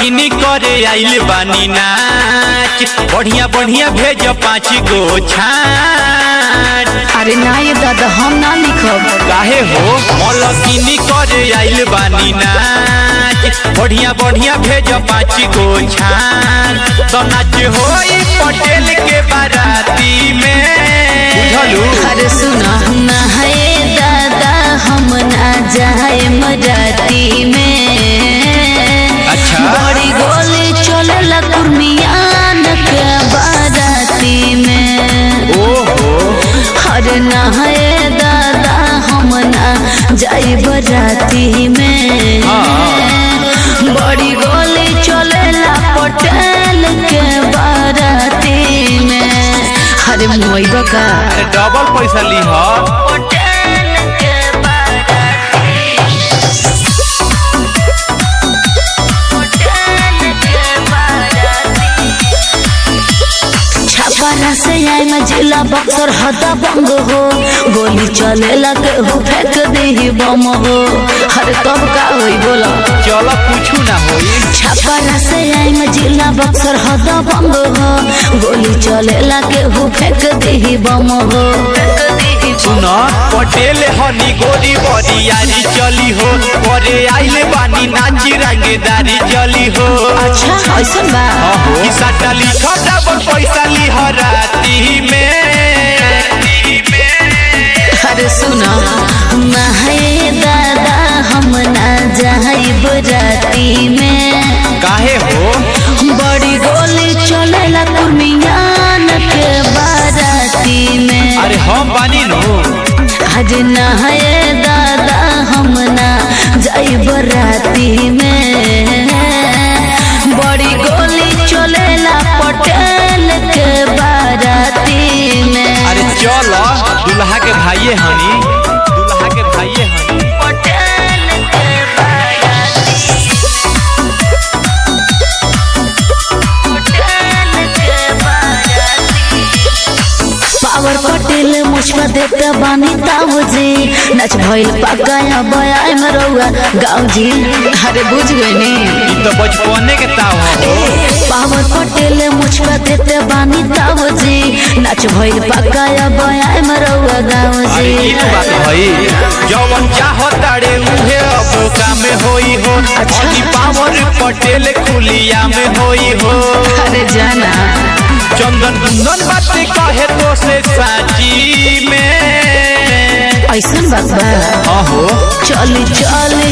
मलकिनी करे आइल बानी नाच, बढ़िया बढ़िया भेज 5 गो छाट। अरे ना ये दादा हम ना लिखब। काहे हो? मलकिनी करे आइल बानी नाच, बढ़िया बढ़िया भेज 5 गो छाट। तो नाच होई पटेल के बाराती में, बुझलू? अरे सुना ना है दादा हम ना जाए मराती में। अच्छा बड़ी गोली चलेला कुर्मियान के बाराती में। ओहो अरे ना है दादा हम ना जाए बराती में। बड़ी गोली चलेला पटेल के बाराती में। अरे मोइबा का डबल पैसा ली हो। छापारा से आए में जिला बक्सर हदा बंग हो, गोली चलेला के हो फेंक दे बम हो। अरे तब का होई बोला? चलो कुछ ना होई। छापारा से आए में जिला बक्सर हदा बंग हो, गोली चलेला के हो फेंक दे बम हो। सुना पटेल हनी गोरी बरियारी चली हो, करे आइले बानी नाची रंगदारी चली हो। अच्छा ऐसा बा? किसा लिखा डबल पैसा ली हो राती में। अरे सुना ना है दादा हम ना जाई बराती में। काहे हो? बड़ी गोली चलेला कुर्मियान के बाराती में। अरे हम बानी नो। अरे ना है दादा हम ना जाई बराती में। बड़ी गोली चलेला पटेल के बाराती में। अरे चलो दुल्हा के भाइये हनी, दुल्हा के भाइये हनी। पटेल के बाराती, पटेल के बाराती। पावर पटेल मुझका देते बानी ताऊ जी, नच भइल पकाया बयाय में रहुआ गाँव जी। अरे बुझ गए नी तो बचपने के ताव हो। पावर पटेल मुझका देते बानी ताऊ जी, नच भइल पकाया बयाय में रहुआ गाँव अरे जी। ई तो बात भई, जवन चाहताड़े उहे अब काम होई हो। अच्छा। पावर पटेल खुलिया में होई हो। अरे जाना चंदन कुंदन बात कहे तो से साची में। ऐसा बात बा? हो चली चली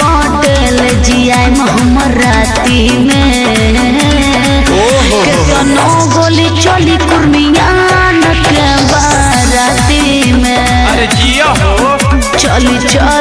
पटेल जी आए हमर राती में। केतनो गोली चली कुर्मियान के बाराती में। अरे जिया हो। चली चली